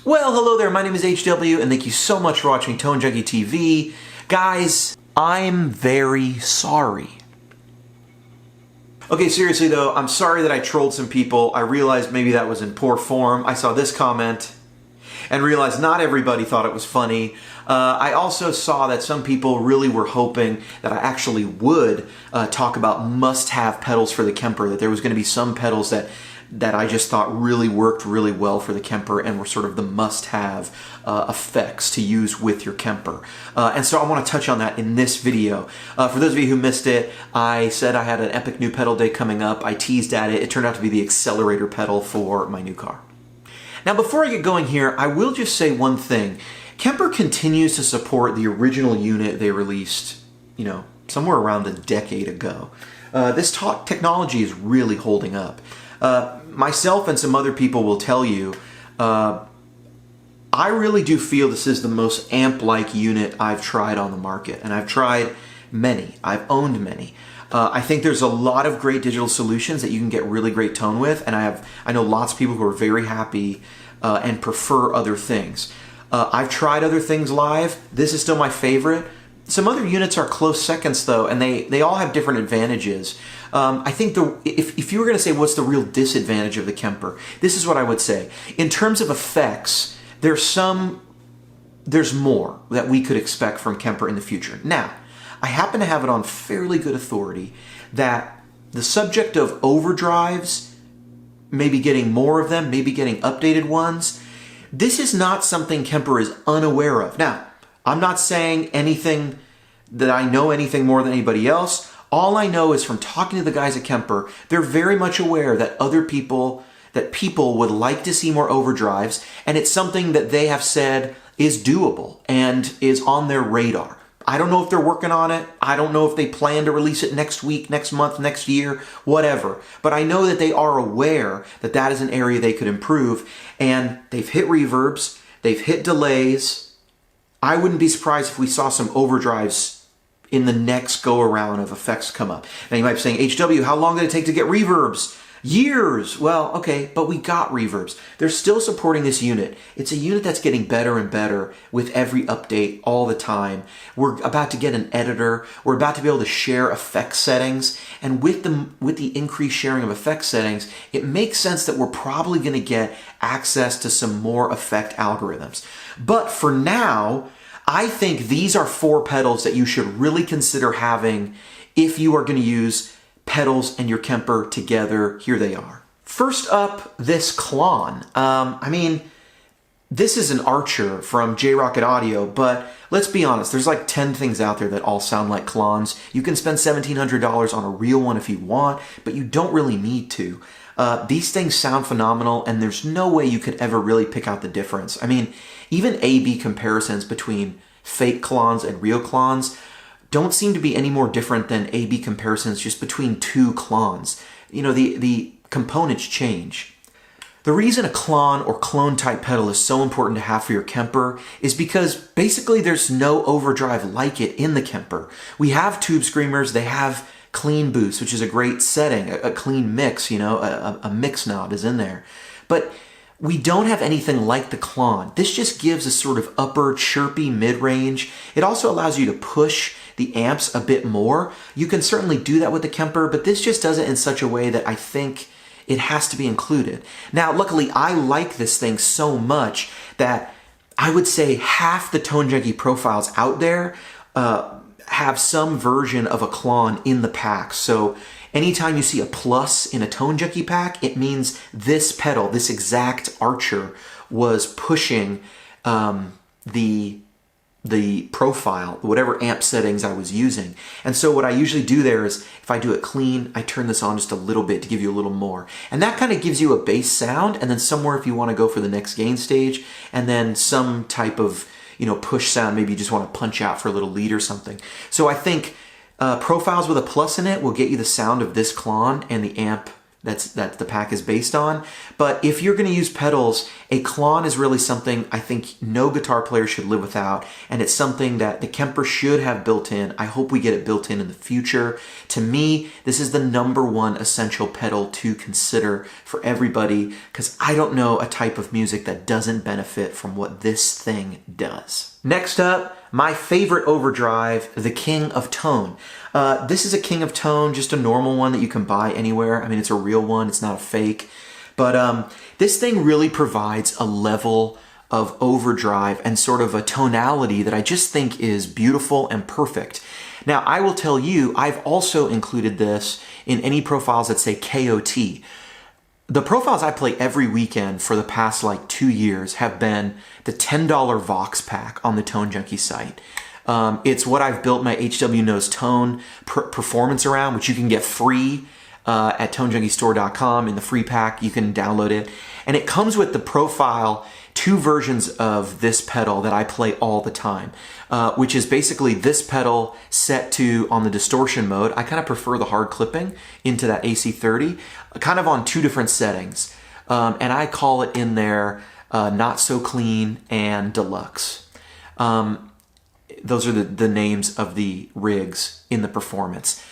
Well, hello there, my name is HW, and thank you so much for watching Tone Junkie TV. Guys, I'm very sorry. Okay, seriously though, I'm sorry that I trolled some people. I realized maybe that was in poor form. I saw this comment and realized not everybody thought it was funny. I also saw that some people really were hoping that I actually would talk about must-have pedals for the Kemper, that there was going to be some pedals that I just thought really worked really well for the Kemper and were sort of the must-have effects to use with your Kemper. And so I want to touch on that in this video. For those of you who missed it, I said I had an epic new pedal day coming up. I teased at it. It turned out to be the accelerator pedal for my new car. Now before I get going here, I will just say one thing. Kemper continues to support the original unit they released, somewhere around a decade ago. This technology is really holding up. Myself and some other people will tell you, I really do feel this is the most amp-like unit I've tried on the market, and I've tried many. I've owned many. I think there's a lot of great digital solutions that you can get really great tone with, and I know lots of people who are very happy and prefer other things. I've tried other things live. This is still my favorite. Some other units are close seconds though, and they all have different advantages. I think if you were going to say what's the real disadvantage of the Kemper, this is what I would say. In terms of effects, there's more that we could expect from Kemper in the future. Now, I happen to have it on fairly good authority that the subject of overdrives, maybe getting more of them, maybe getting updated ones, this is not something Kemper is unaware of. Now, I'm not saying anything that I know anything more than anybody else. All I know is from talking to the guys at Kemper, they're very much aware that people would like to see more overdrives, and it's something that they have said is doable and is on their radar. I don't know if they're working on it. I don't know if they plan to release it next week, next month, next year, whatever. But I know that they are aware that that is an area they could improve, and they've hit reverbs, they've hit delays. I wouldn't be surprised if we saw some overdrives in the next go-around of effects come up. Now you might be saying, HW, how long did it take to get reverbs? Years! Well, okay, but we got reverbs. They're still supporting this unit. It's a unit that's getting better and better with every update all the time. We're about to get an editor. We're about to be able to share effect settings. And with the increased sharing of effect settings, it makes sense that we're probably going to get access to some more effect algorithms. But for now, I think these are 4 pedals that you should really consider having if you are going to use pedals and your Kemper together. Here they are. First up, this CLAUN. This is an Archer from J-Rocket Audio, but let's be honest, there's like 10 things out there that all sound like CLAUNs. You can spend $1,700 on a real one if you want, but you don't really need to. These things sound phenomenal, and there's no way you could ever really pick out the difference. Even A/B comparisons between fake CLAUNs and real CLAUNs don't seem to be any more different than A/B comparisons just between 2 CLAUNs. The components change. The reason a CLAUN or clone type pedal is so important to have for your Kemper is because basically there's no overdrive like it in the Kemper. We have tube screamers, they have clean boost, which is a great setting, a clean mix, a mix knob is in there. But we don't have anything like the CLAUN. This just gives a sort of upper chirpy mid-range. It also allows you to push the amps a bit more. You can certainly do that with the Kemper, but this just does it in such a way that I think it has to be included. Now, luckily, I like this thing so much that I would say half the Tone Junkie profiles out there have some version of a CLAUN in the pack. So anytime you see a plus in a Tone Junkie pack, it means this pedal, this exact Archer, was pushing the profile, whatever amp settings I was using. And so what I usually do there is, if I do it clean, I turn this on just a little bit to give you a little more. And that kind of gives you a bass sound, and then somewhere if you want to go for the next gain stage, and then some type of push sound, maybe you just want to punch out for a little lead or something. So I think profiles with a plus in it will get you the sound of this CLAUN and the amp that the pack is based on. But if you're going to use pedals A CLAUN is really something I think no guitar player should live without, and it's something that the Kemper should have built in. I hope we get it built in the future. To me, this is the #1 essential pedal to consider for everybody, because I don't know a type of music that doesn't benefit from what this thing does. Next up, my favorite overdrive, the King of Tone. This is a King of Tone, just a normal one that you can buy anywhere. I mean, it's a real one, it's not a fake. But this thing really provides a level of overdrive and sort of a tonality that I just think is beautiful and perfect. Now, I will tell you, I've also included this in any profiles that say KOT. The profiles I play every weekend for the past like 2 years have been the $10 Vox pack on the Tone Junkie site. It's what I've built my HW Knows Tone performance around, which you can get free at tonejunkistore.com in the free pack. You can download it. And it comes with the profile, 2 versions of this pedal that I play all the time, which is basically this pedal set to on the distortion mode. I kind of prefer the hard clipping into that AC30, kind of on 2 different settings. And I call it in there Not So Clean and Deluxe. Those are the names of the rigs in the performance.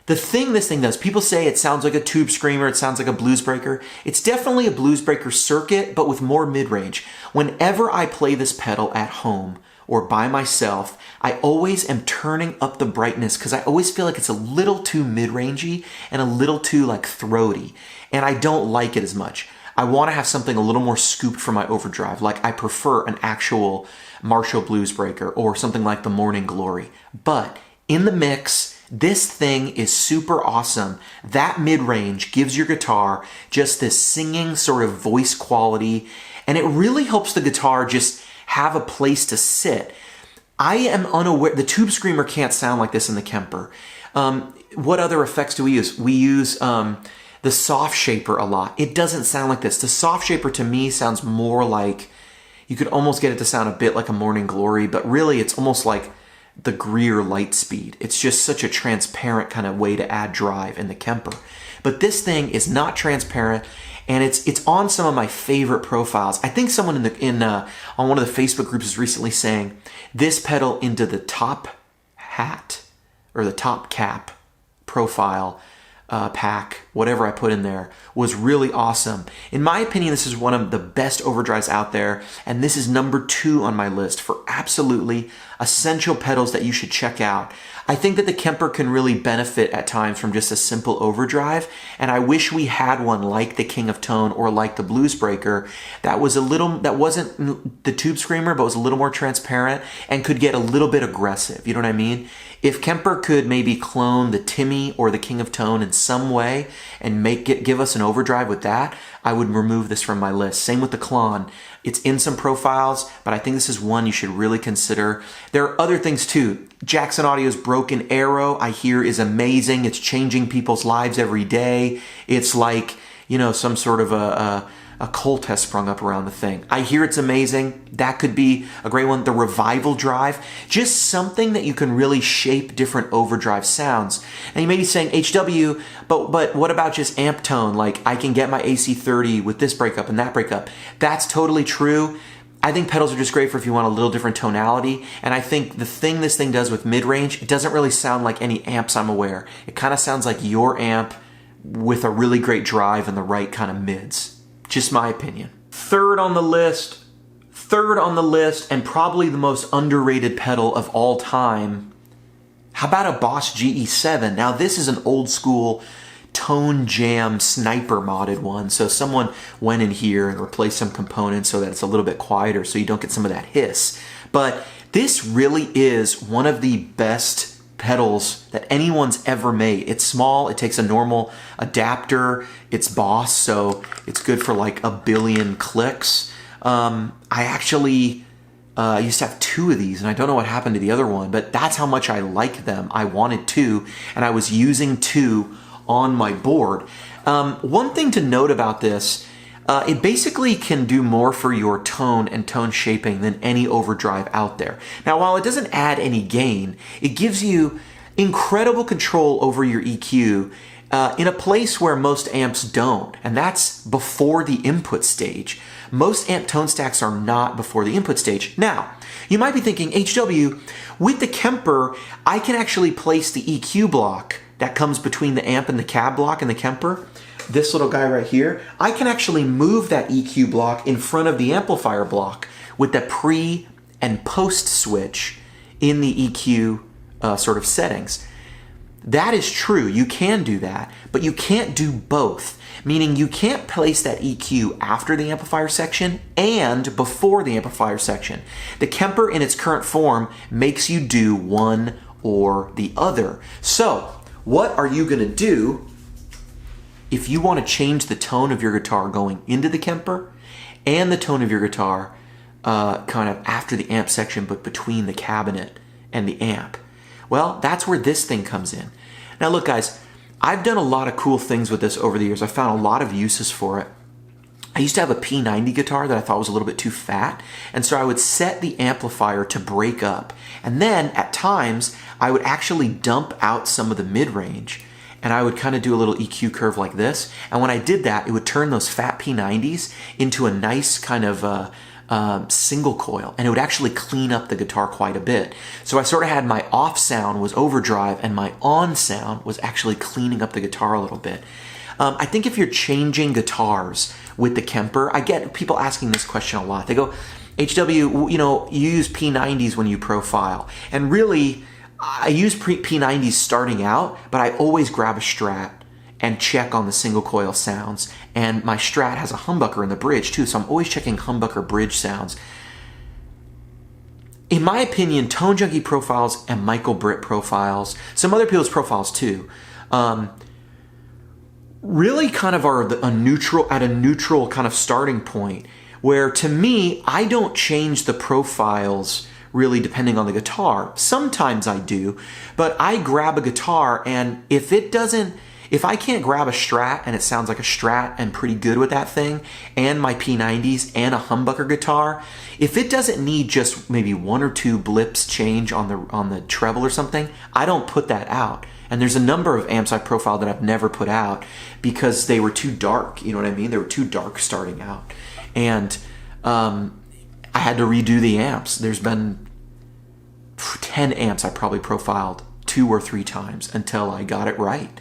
The thing this thing does, people say it sounds like a tube screamer, it sounds like a blues breaker. It's definitely a blues breaker circuit, but with more mid-range. Whenever I play this pedal at home or by myself, I always am turning up the brightness because I always feel like it's a little too mid-rangey and a little too like throaty, and I don't like it as much. I want to have something a little more scooped for my overdrive, like I prefer an actual Marshall blues breaker or something like the Morning Glory. But in the mix, this thing is super awesome. That mid-range gives your guitar just this singing sort of voice quality, and it really helps the guitar just have a place to sit. I am unaware, the Tube Screamer can't sound like this in the Kemper. What other effects do we use? We use the Soft Shaper a lot. It doesn't sound like this. The Soft Shaper to me sounds more like, you could almost get it to sound a bit like a Morning Glory, but really it's almost like the Greer Lightspeed. It's just such a transparent kind of way to add drive in the Kemper. But this thing is not transparent, and it's on some of my favorite profiles. I think someone on one of the Facebook groups is recently saying this pedal into the top hat or the top cap profile pack, whatever I put in there, was really awesome. In my opinion, this is one of the best overdrives out there, and this is #2 on my list for absolutely essential pedals that you should check out. I think that the Kemper can really benefit at times from just a simple overdrive, and I wish we had one like the King of Tone or like the Blues Breaker that wasn't the Tube Screamer, but was a little more transparent and could get a little bit aggressive. You know what I mean? If Kemper could maybe clone the Timmy or the King of Tone in some way and give us an overdrive with that, I would remove this from my list. Same with the CLAUN. It's in some profiles, but I think this is one you should really consider. There are other things too. Jackson Audio's Broken Arrow, I hear, is amazing. It's changing people's lives every day. It's like, you know, some sort of a cult has sprung up around the thing. I hear it's amazing. That could be a great one. The Revival Drive, just something that you can really shape different overdrive sounds. And you may be saying, HW, but what about just amp tone? Like, I can get my AC30 with this breakup and that breakup. That's totally true. I think pedals are just great for if you want a little different tonality. And I think the thing this thing does with mid-range, it doesn't really sound like any amps I'm aware. It kind of sounds like your amp with a really great drive and the right kind of mids. Just my opinion. Third on the list, and probably the most underrated pedal of all time. How about a Boss GE7? Now this is an old school Tone Jam Sniper modded one. So someone went in here and replaced some components so that it's a little bit quieter so you don't get some of that hiss. But this really is one of the best pedals that anyone's ever made. It's small, it takes a normal adapter, it's Boss, so it's good for like a billion clicks. I actually used to have 2 of these, and I don't know what happened to the other one, but that's how much I like them. I wanted 2, and I was using 2 on my board. One thing to note about this, it basically can do more for your tone and tone shaping than any overdrive out there. Now, while it doesn't add any gain, it gives you incredible control over your EQ in a place where most amps don't, and that's before the input stage. Most amp tone stacks are not before the input stage. Now, you might be thinking, HW, with the Kemper, I can actually place the EQ block that comes between the amp and the cab block in the Kemper, this little guy right here, I can actually move that EQ block in front of the amplifier block with the pre and post switch in the EQ sort of settings. That is true, you can do that, but you can't do both. Meaning you can't place that EQ after the amplifier section and before the amplifier section. The Kemper in its current form makes you do one or the other. So, what are you gonna do if you want to change the tone of your guitar going into the Kemper and the tone of your guitar kind of after the amp section but between the cabinet and the amp? Well, that's where this thing comes in. Now look guys, I've done a lot of cool things with this over the years. I found a lot of uses for it. I used to have a P90 guitar that I thought was a little bit too fat, and so I would set the amplifier to break up. And then at times, I would actually dump out some of the mid-range, and I would kind of do a little EQ curve like this. And when I did that, it would turn those fat P90s into a nice kind of single coil, and it would actually clean up the guitar quite a bit. So I sort of had my off sound was overdrive, and my on sound was actually cleaning up the guitar a little bit. I think if you're changing guitars with the Kemper, I get people asking this question a lot. They go, HW, you know, you use P90s when you profile. And really, I use P90s starting out, but I always grab a Strat and check on the single coil sounds. And my Strat has a humbucker in the bridge too, so I'm always checking humbucker bridge sounds. In my opinion, Tone Junkie profiles and Michael Britt profiles, some other people's profiles too, really kind of are at a neutral kind of starting point, where to me, I don't change the profiles really depending on the guitar. Sometimes I do, but I grab a guitar, and if I can't grab a Strat and it sounds like a Strat and pretty good with that thing, and my P90s and a humbucker guitar, if it doesn't need just maybe one or two blips change on the treble or something, I don't put that out. And there's a number of amps I profiled that I've never put out because they were too dark, you know what I mean? They were too dark starting out. And I had to redo the amps. There's been 10 amps I probably profiled 2 or 3 times until I got it right.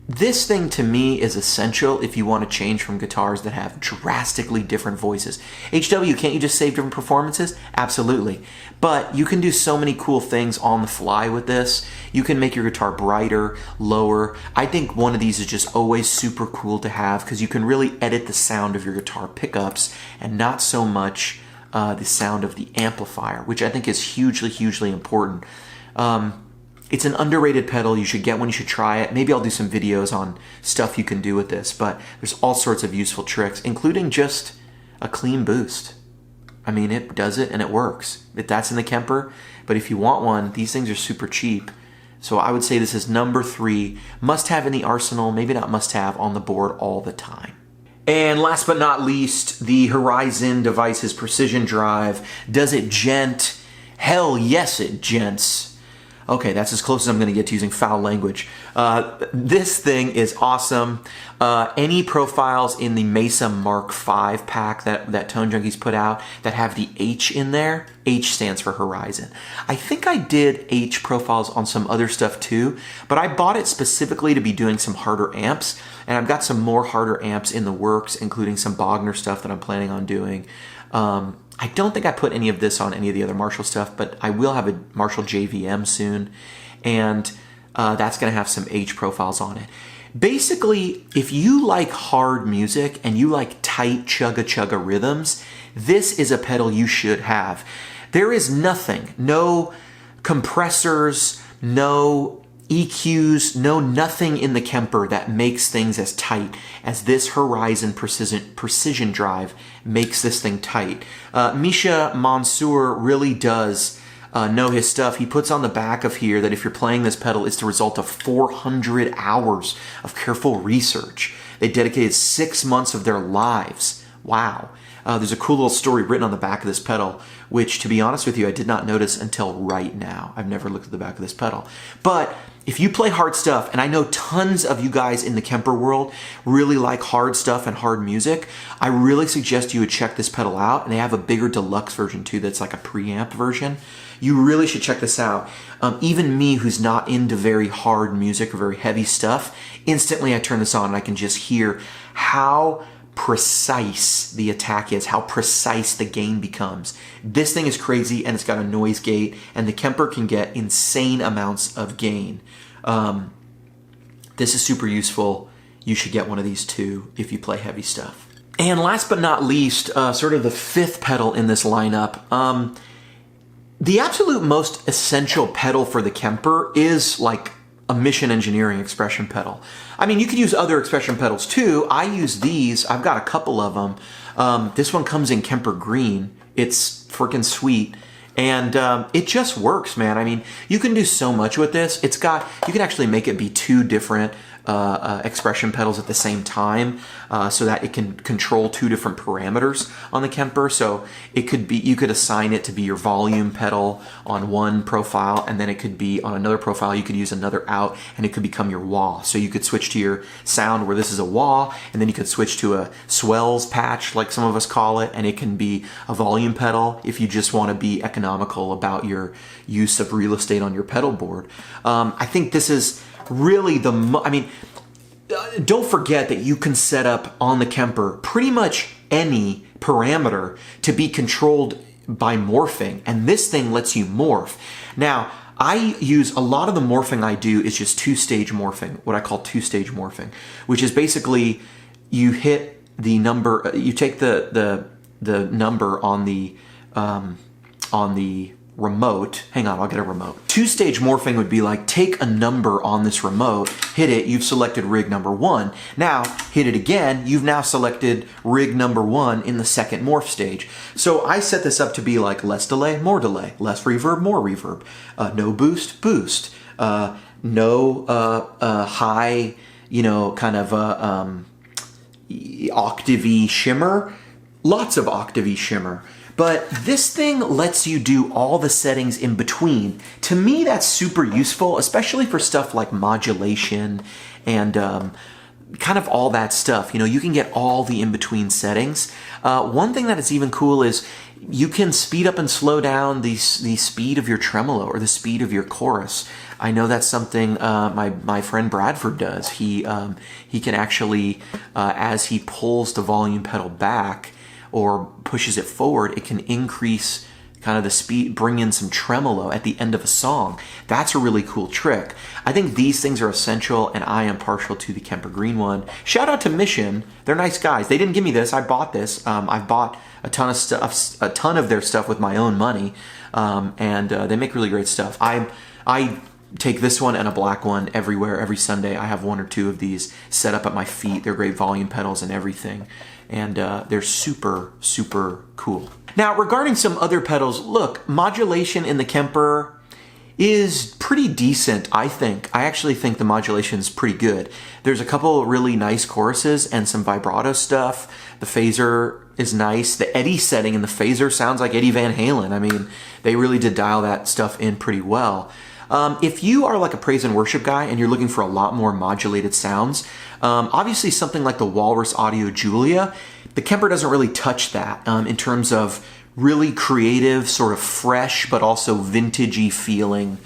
This thing to me is essential if you want to change from guitars that have drastically different voices. HW, can't you just save different performances? Absolutely. But you can do so many cool things on the fly with this. You can make your guitar brighter, lower. I think one of these is just always super cool to have because you can really edit the sound of your guitar pickups and not so much the sound of the amplifier, which I think is hugely, hugely important. It's an underrated pedal. You should get one. You should try it. Maybe I'll do some videos on stuff you can do with this, but there's all sorts of useful tricks, including just a clean boost. I mean, it does it and it works. That's in the Kemper, but if you want one, these things are super cheap. So I would say this is number 3, must have in the arsenal, maybe not must have, on the board all the time. And last but not least, the Horizon Devices Precision Drive. Does it gent? Hell yes it gents. Okay, that's as close as I'm going to get to using foul language. This thing is awesome. Any profiles in the Mesa Mark V pack that Tone Junkies put out that have the H in there, H stands for Horizon. I think I did H profiles on some other stuff too, but I bought it specifically to be doing some harder amps, and I've got some more harder amps in the works, including some Bogner stuff that I'm planning on doing. I don't think I put any of this on any of the other Marshall stuff, but I will have a Marshall JVM soon, and that's going to have some H profiles on it. Basically, if you like hard music and you like tight chugga-chugga rhythms, this is a pedal you should have. There is nothing, no compressors, no EQs, nothing in the Kemper that makes things as tight as this Horizon Precision Drive makes this thing tight. Misha Mansour really does know his stuff. He puts on the back of here that if you're playing this pedal, it's the result of 400 hours of careful research. They dedicated 6 months of their lives. Wow. There's a cool little story written on the back of this pedal, which, to be honest with you, I did not notice until right now. I've never looked at the back of this pedal. But if you play hard stuff, and I know tons of you guys in the Kemper world really like hard stuff and hard music, I really suggest you would check this pedal out. And they have a bigger deluxe version too that's like a preamp version. You really should check this out. Even me, who's not into very hard music or very heavy stuff, instantly I turn this on and I can just hear how precise the attack is, how precise the gain becomes. This thing is crazy, and it's got a noise gate, and the Kemper can get insane amounts of gain. This is super useful. You should get one of these too if you play heavy stuff. And last but not least, sort of the fifth pedal in this lineup, the absolute most essential pedal for the Kemper is like a Mission Engineering expression pedal. I mean, you could use other expression pedals too. I use these. I've got a couple of them. This one comes in Kemper green. It's freaking sweet. And it just works, man. I mean, you can do so much with this. You can actually make it be two different expression pedals at the same time, so that it can control two different parameters on the Kemper. So it could be, you could assign it to be your volume pedal on one profile, and then it could be on another profile. You could use another out, and it could become your wah. So you could switch to your sound where this is a wah, and then you could switch to a swells patch, like some of us call it, and it can be a volume pedal if you just want to be economical about your use of real estate on your pedal board. I think this is really don't forget that you can set up on the Kemper pretty much any parameter to be controlled by morphing, and this thing lets you morph. Now, I use a lot of the morphing I do is just two-stage morphing, what I call two-stage morphing, which is basically you hit the number, you take the number on the remote. Hang on, I'll get a remote. Two-stage morphing would be like, take a number on this remote, hit it, you've selected rig number 1. Now, hit it again, you've now selected rig number 1 in the second morph stage. So I set this up to be like less delay, less reverb, more reverb, no boost, boost, no high, kind of octave-y shimmer, lots of octave-y shimmer. But this thing lets you do all the settings in between. To me, that's super useful, especially for stuff like modulation and kind of all that stuff. You can get all the in-between settings. One thing that is even cool is you can speed up and slow down the speed of your tremolo or the speed of your chorus. I know that's something my friend Bradford does. He can actually, as he pulls the volume pedal back, or pushes it forward, it can increase kind of the speed, bring in some tremolo at the end of a song. That's a really cool trick. I think these things are essential, and I am partial to the Kemper Green one. Shout out to Mission. They're nice guys. They didn't give me this. I bought this. I've bought a ton of stuff, a ton of their stuff with my own money, and they make really great stuff. I take this one and a black one everywhere, every Sunday. I have one or two of these set up at my feet. They're great volume pedals and everything. And they're super, super cool. Now, regarding some other pedals, look, modulation in the Kemper is pretty decent, I think. I actually think the modulation is pretty good. There's a couple really nice choruses and some vibrato stuff. The phaser is nice. The Eddie setting in the phaser sounds like Eddie Van Halen. I mean, they really did dial that stuff in pretty well. If you are like a praise and worship guy and you're looking for a lot more modulated sounds, obviously something like the Walrus Audio Julia, the Kemper doesn't really touch that in terms of really creative, sort of fresh, but also vintagey feeling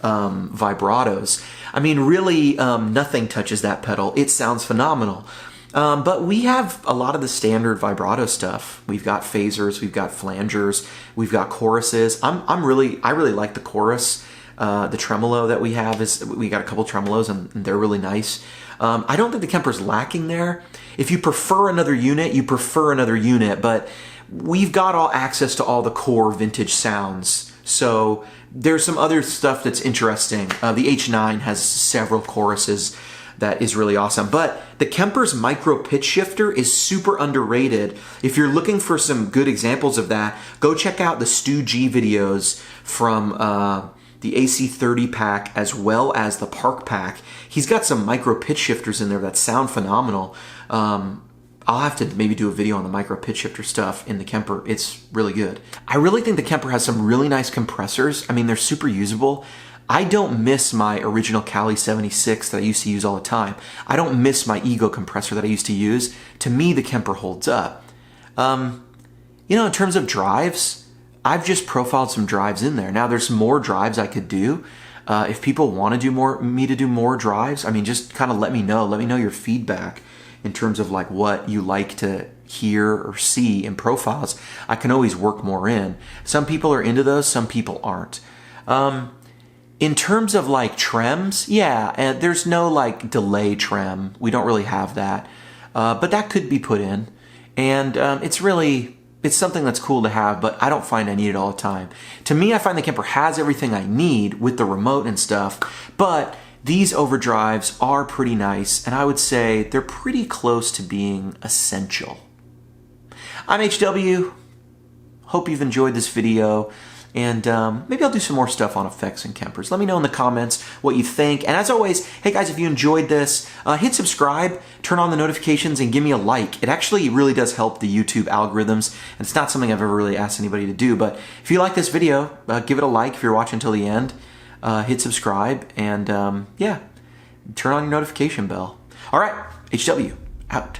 vibratos. I mean, really nothing touches that pedal. It sounds phenomenal. But we have a lot of the standard vibrato stuff. We've got phasers, we've got flangers, we've got choruses. I really like the chorus. The tremolo that we have we got a couple tremolos and they're really nice. I don't think the Kemper's lacking there. If you prefer another unit, you prefer another unit, but we've got all access to all the core vintage sounds. So there's some other stuff that's interesting. The H9 has several choruses that is really awesome. But the Kemper's micro pitch shifter is super underrated. If you're looking for some good examples of that, go check out the Stu G videos from the AC30 pack as well as the Park pack. He's got some micro pitch shifters in there that sound phenomenal. I'll have to maybe do a video on the micro pitch shifter stuff in the Kemper. It's really good. I really think the Kemper has some really nice compressors. I mean, they're super usable. I don't miss my original Cali 76 that I used to use all the time. I don't miss my Ego compressor that I used to use. To me, the Kemper holds up. You know, in terms of drives, I've just profiled some drives in there. Now, there's more drives I could do. If people want to do me to do more drives, I mean, just kind of let me know. Let me know your feedback in terms of like what you like to hear or see in profiles. I can always work more in. Some people are into those, some people aren't. In terms of like trems, yeah, there's no like delay trem. We don't really have that. But that could be put in. And it's something that's cool to have, but I don't find I need it all the time. To me, I find the Kemper has everything I need with the remote and stuff, but these overdrives are pretty nice, and I would say they're pretty close to being essential. I'm HW. Hope you've enjoyed this video, and maybe I'll do some more stuff on effects and Kempers. Let me know in the comments what you think. And as always, hey guys, if you enjoyed this, hit subscribe, turn on the notifications, and give me a like. It actually really does help the YouTube algorithms, and it's not something I've ever really asked anybody to do. But if you like this video, give it a like if you're watching until the end. Hit subscribe, and yeah, turn on your notification bell. All right, HW, out.